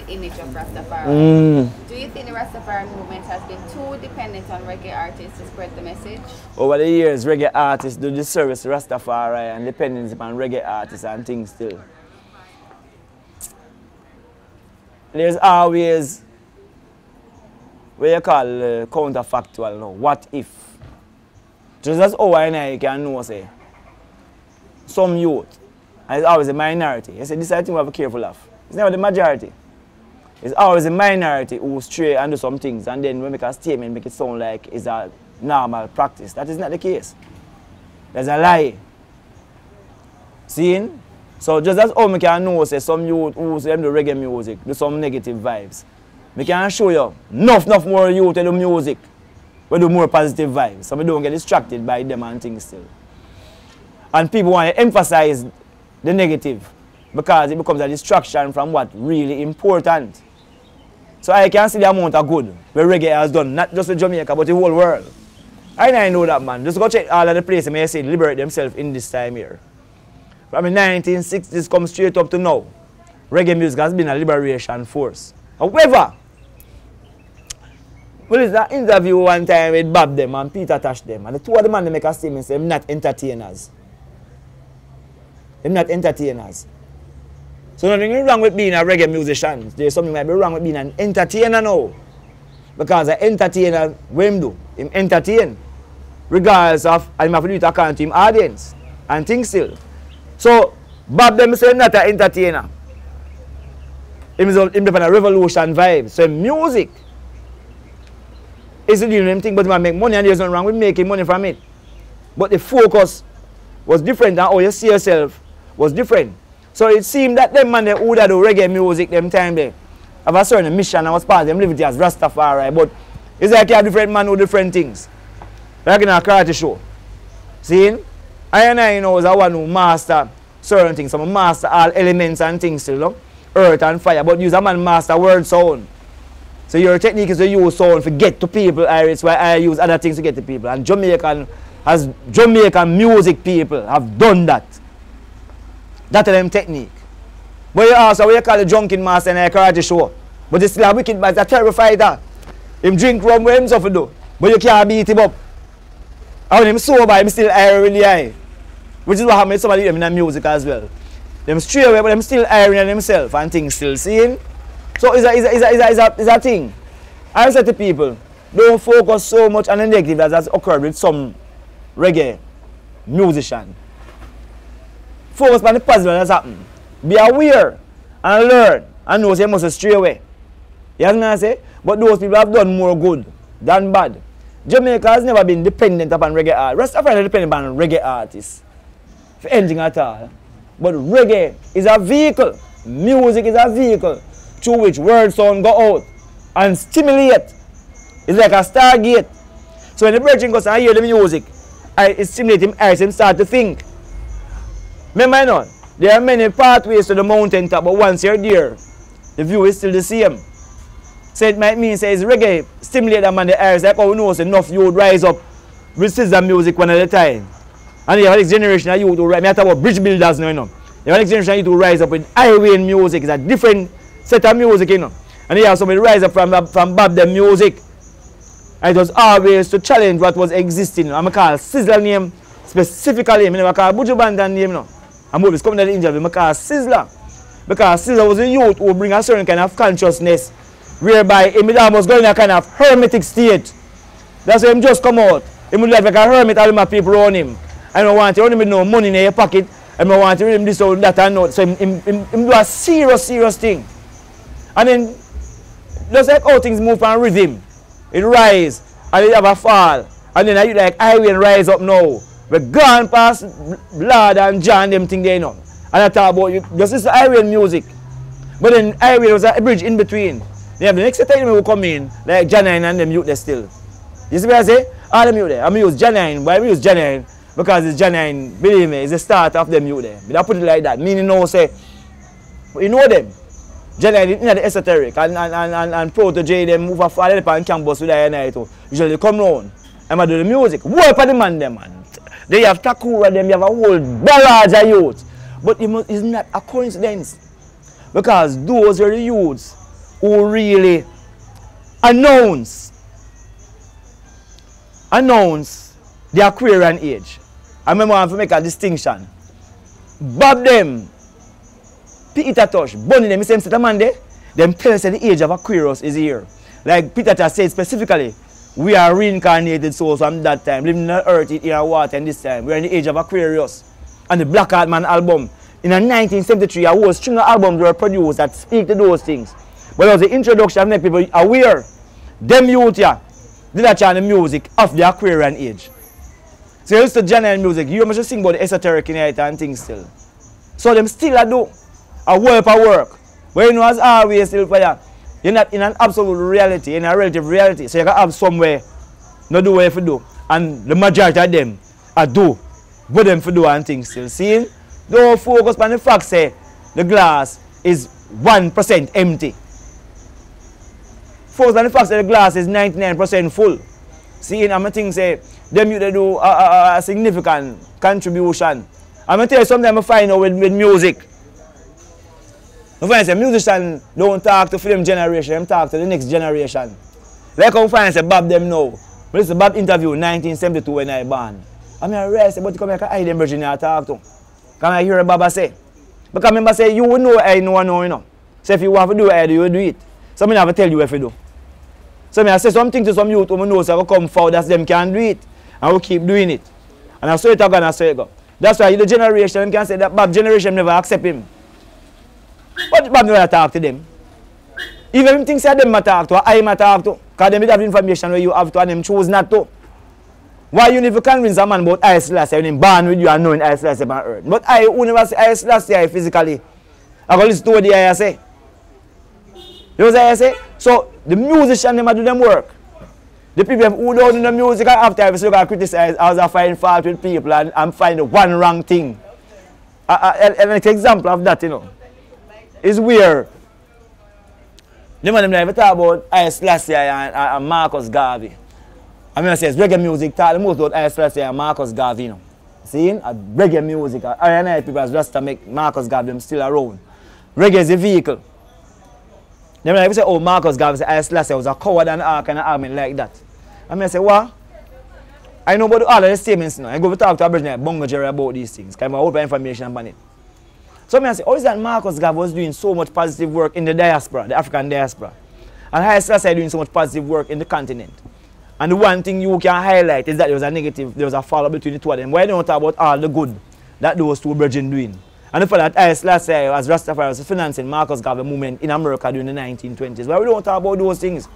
image of Rastafari. Do you think the Rastafari movement has been too dependent on reggae artists to spread the message? Over the years, reggae artists do the service to Rastafari and dependence upon reggae artists and things still. There's always what you call counterfactual now. What if? Just as how I can know, say, some youth, and it's always a minority. I say this is the thing we have to be careful of. It's never the majority. It's always a minority who stray and do some things, and then we make a statement, make it sound like it's a normal practice. That is not the case. There's a lie. Seeing? So just as how we can know, say, some youth who say them do reggae music, do some negative vibes. We can show you enough more youth to do music. We do more positive vibes, so we don't get distracted by them and things still. And people want to emphasize the negative because it becomes a distraction from what really important. So I can see the amount of good where reggae has done, not just in Jamaica, but the whole world. I know that, man. Just go check all of the places may say liberate themselves in this time here. From the 1960s come straight up to now, reggae music has been a liberation force. However, well, it's an interview one time with Bob them and Pt.5 them, and the two of them they make a statement say, I'm not entertainers. I'm not entertainers. So nothing wrong with being a reggae musician. There's something might be wrong with being an entertainer now. Because an entertainer, what him do? Him entertain. Regardless of, and him have to do it according to him audience. And things still. So, Bob them say not an entertainer. Him have a revolution vibe. So music is doing them thing, but him make money and there's nothing wrong with making money from it. But the focus was different and how you see yourself was different. So it seemed that them man they who do reggae music them time they have a certain mission and was part of them live it as Rastafari. But it's like a different man who do different things. Like in a karate show. See? I know is a one who master certain things. Some master all elements and things still, no? Earth and fire. But use a man master word sound. So your technique is to use sound to get to people. It's why I use other things to get to people. And Jamaican music people have done that. That's them technique. But you also what you call the drunken master in a karate show. But it's still a wicked man, it's a terrible fighter. Him drink rum with himself to do. But you can't beat him up. And when him sober, him still iron in the eye. Which is what happened with somebody in the music as well. Them straight away, but them still ironing themselves and things still seeing. So it's a thing. I say to people, don't focus so much on the negative that has occurred with some reggae musician. Focus on the positive that has happened. Be aware and learn and know you must stray away. You know what I say? But those people have done more good than bad. Jamaica has never been dependent upon reggae artists. Rastafari is dependent upon reggae artists for anything at all. But reggae is a vehicle. Music is a vehicle through which word sound go out and stimulate. It's like a stargate. So when the brethren goes and hear the music, it stimulates him, as him start to think. Remember now, there are many pathways to the mountain top, but once you're there, the view is still the same. So it might mean say it's reggae stimulate them on the ears, like how we know enough youth rise up with scissor music one at a time. And you have this generation of youth who rise, I talk about bridge builders now, you know. You have this generation of youth who rise up with highway music, it's a different set of music, you know. And you have somebody rise up from Bob the music. And it was always to challenge what was existing. I'm call Sizzler name specifically, I never call Buju Banton name, you know. I'm always coming to the interview, I call Sizzler. Because Sizzler was a youth who bring a certain kind of consciousness whereby he almost go in a kind of hermetic state. That's why him just come out. He would like a hermit, all my people around him. I don't want to run him with no money in your pocket. I don't want to read him this or that and not. So him do a serious thing. And then, just like how things move on rhythm, it rise and it have a fall. And then you like highway and rise up now. We're gone past Lord and John, them thing there, you know. And I talk about you, just this highway music. But then highway was a bridge in between. They have the next time who come in, like Janine and them youth there still. You see what I say? All them youth there. I'm use Janine. Why we use Janine? Because it's Janine, believe me, it's the start of them youth there. But I put it like that. Meaning now say, you know them. Janine is not the esoteric and protege them move a fall on campus with their night. Usually they come round and do the music. Work for the man them man. They have Takura, them, you have a whole barrage of youth. But it's not a coincidence. Because those are the youths who really announce the Aquarian age. I remember I have to make a distinction. Bob them, Peter Touch, Bunny them, same set of man there, them tell us that the age of Aquarius is here. Like Peter Touch said specifically, we are reincarnated souls from that time, living on earth, eating our water, and this time. We are in the age of Aquarius. And the Black Heart Man album, in 1973, a whole string of albums were produced that speak to those things. But it was the introduction to make people aware. Them youth here, did that chant the music of the Aquarian age. So you used to general music, you must sing about the esoteric in it and things still. So them still do a work. But you know, as always, still for you, you're not in an absolute reality, in a relative reality. So you can have somewhere, not do what you have to do. And the majority of them are do what them to do and things still. See? Don't focus on the fact say the glass is 1% empty. Focus on the fact that the glass is 99% full. See, I'm going to say, them you do a significant contribution. I'm going to tell you something I find out with music. I find say musicians don't talk to film generation, they talk to the next generation. Like how I find say Bob them now. But it's a Bob interview 1972 when I born. I mean I realize but you come here I them virgin I talk to. Can I hear Baba say? Because remember say you will know I know you know. So if you want to do it, you do it. So I have to tell you if you do. So I say something to some youth who know so I come forward that them can do it. And we keep doing it. And I saw it again and I saw it go. That's why the generation them can say that Bob generation never accept him. But Bob never talk to them. Even if things say them talk to, I might talk to. Because they have information where you have to and them choose not to. Why you never convince a man about I Selassie when him born with you and knowing I Selassie on earth? But I who never say I Selassie physically. I go listen to what the I say. You know what I say? So the musicians never do them work. The people who don't do the music after I look at criticize as I find fault with people and find the one wrong thing. An example of that, you know, is where the man never talk about I Selassie and Marcus Garvey. I mean I say reggae music talk the most about I Selassie and Marcus Garvey, you know. See? Reggae music, I people as just to make Marcus Garvey them still around. Reggae is a vehicle. Then when I say, oh, Marcus Garvey said, I Selassie was a coward and all kind of argument like that. I mean, I say, what? I know about all of the statements now. I go to talk to a person like Bongo Jerry about these things. Because I have open information about it. So I say, how is that Marcus Garvey was doing so much positive work in the diaspora, the African diaspora? And I Selassie doing so much positive work in the continent. And the one thing you can highlight is that there was a negative, there was a fall between the two of them. Why don't you talk about all the good that those two brethren doing? And the fact that I Selassie as Rastafari was financing Marcus Garvey movement in America during the 1920s. Why we don't talk about those things?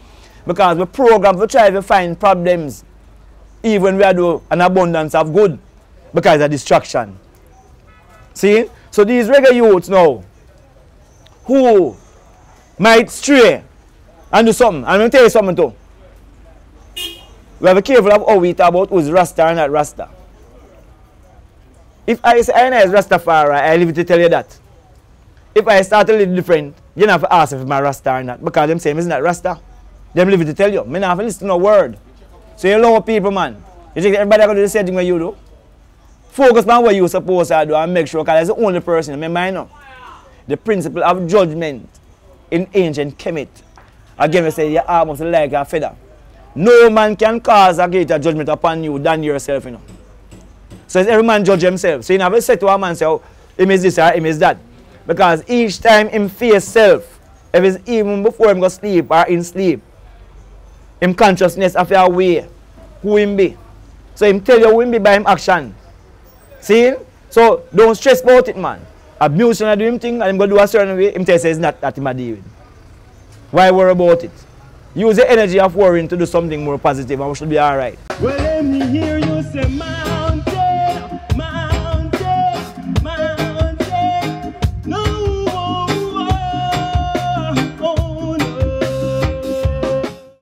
Because we program to try to find problems even when we do an abundance of good because of distraction. See? So these reggae youths now who might stray and do something. And I'm going to tell you something too. We have to be careful of how we talk about who's Rasta and not Rasta. If I say I is Rastafari, I leave it to tell you that. If I start to live different, you don't have to ask if I'm a Rasta or not. Because them say I'm not Rasta. Them leave it to tell you. I don't have to listen to no word. So you love people, man. You think everybody going to do the same thing what you do? Focus on what you're supposed to do and make sure, because that's the only person in my mind now. The principle of judgment in ancient Kemet. Again, we say you're almost like a feather. No man can cause a greater judgment upon you than yourself, you know. So every man judge himself. So you never say to a man, say, oh, him is this or him is that. Because each time him face self, if it's even before him go sleep or in sleep, him consciousness of your way, who him be. So him tell you who him be by him action. See? So don't stress about it, man. Abuse and do him thing and him go do a certain way, him tell you it's not that him a deal with. Why worry about it? Use the energy of worrying to do something more positive and we should be alright. Well, let me hear you say, man.